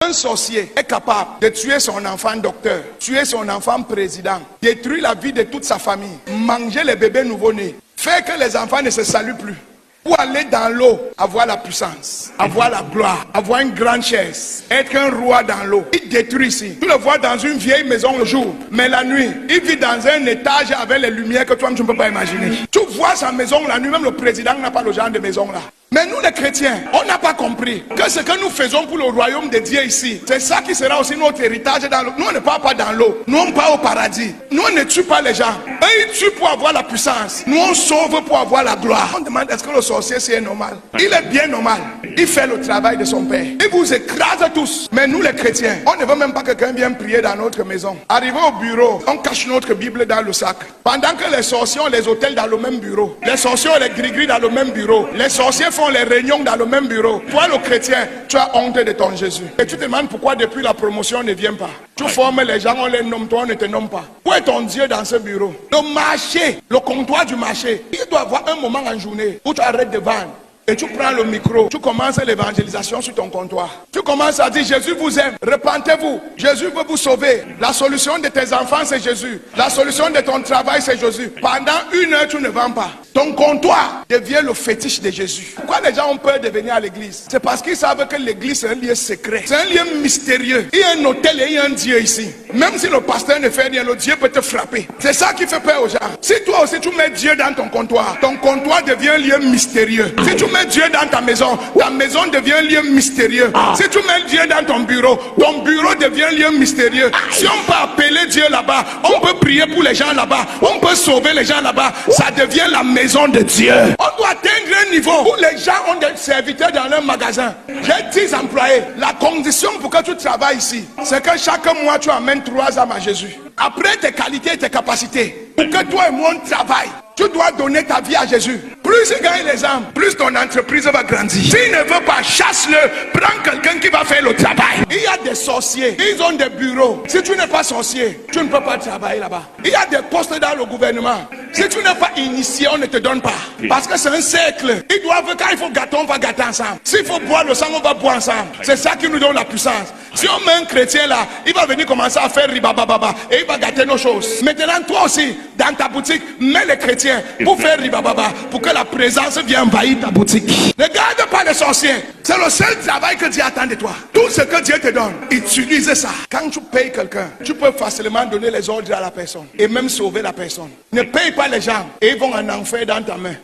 Un sorcier est capable de tuer son enfant docteur, tuer son enfant président, détruire la vie de toute sa famille, manger les bébés nouveau-nés, faire que les enfants ne se saluent plus. Pour aller dans l'eau, avoir la puissance, avoir la gloire, avoir une grande chaise, être un roi dans l'eau. Il détruit ici. Tu le vois dans une vieille maison le jour, mais la nuit, il vit dans un étage avec les lumières que toi-même tu ne peux pas imaginer. Tu vois sa maison la nuit, même le président n'a pas le genre de maison là. Mais nous les chrétiens, on n'a pas compris que ce que nous faisons pour le royaume de Dieu ici, c'est ça qui sera aussi notre héritage dans l'eau. Nous on ne part pas dans l'eau, nous on part au paradis. Nous on ne tue pas les gens. Eux ils tuent pour avoir la puissance. Nous on sauve pour avoir la gloire. On demande est-ce que le sorcier c'est normal? Il est bien normal. Il fait le travail de son père. Il vous écrase tous. Mais nous les chrétiens, on ne veut même pas que quelqu'un vienne prier dans notre maison. Arrivé au bureau, on cache notre Bible dans le sac. Pendant que les sorciers ont les hôtels dans le même bureau. Les sorciers ont les gris-gris dans le même bureau. Les sorciers font les réunions dans le même bureau. Toi le chrétien, tu as honte de ton Jésus. Et tu te demandes pourquoi depuis la promotion on ne vient pas. Tu formes les gens, on les nomme, toi on ne te nomme pas. Où est ton Dieu dans ce bureau? Le marché, le comptoir du marché, il doit avoir un moment en journée où tu arrêtes de vendre. Et tu prends le micro, tu commences l'évangélisation sur ton comptoir. Tu commences à dire Jésus vous aime, repentez-vous, Jésus veut vous sauver. La solution de tes enfants c'est Jésus. La solution de ton travail c'est Jésus. Pendant 1 heure tu ne vends pas. Ton comptoir devient le fétiche de Jésus. Pourquoi les gens ont peur de venir à l'église? C'est parce qu'ils savent que l'église c'est un lieu secret. C'est un lieu mystérieux. Il y a un hôtel et il y a un Dieu ici. Même si le pasteur ne fait rien, le Dieu peut te frapper. C'est ça qui fait peur aux gens. Si toi aussi tu mets Dieu dans ton comptoir devient un lieu mystérieux. Si tu mets Dieu dans ta maison devient un lieu mystérieux. Si tu mets Dieu dans ton bureau devient un lieu mystérieux. Si on peut appeler Dieu là-bas, on peut prier pour les gens là-bas, on peut sauver les gens là-bas, ça devient la maison de Dieu. On doit atteindre un niveau où les gens ont des serviteurs dans leur magasin. J'ai 10 employés. La condition pour que tu travailles ici, c'est que chaque mois tu amènes 3 âmes à Jésus. Après tes qualités et tes capacités, pour que toi et moi on travaille, tu dois donner ta vie à Jésus. Plus il gagne les âmes, plus ton entreprise va grandir. S'il ne veut pas, chasse-le. Prends quelqu'un qui va faire le travail. Il y a des sorciers, ils ont des bureaux. Si tu n'es pas sorcier, tu ne peux pas travailler là-bas. Il y a des postes dans le gouvernement. Si tu n'es pas initié, on ne te donne pas. Parce que c'est un cercle. Ils doivent, quand il faut gâter, on va gâter ensemble. S'il faut boire le sang, on va boire ensemble. C'est ça qui nous donne la puissance. Si on met un chrétien là, il va venir commencer à faire ribababa et il va gâter nos choses. Maintenant, toi aussi, dans ta boutique, mets les chrétiens pour faire ribababa, pour que la présence vienne envahir ta boutique. Ne garde pas les sorciers. C'est le seul travail que Dieu attend de toi. Tout ce que Dieu te donne, utilise ça. Quand tu payes quelqu'un, tu peux facilement donner les ordres à la personne et même sauver la personne. Ne paye pas les gens et ils vont en enfer dans ta main.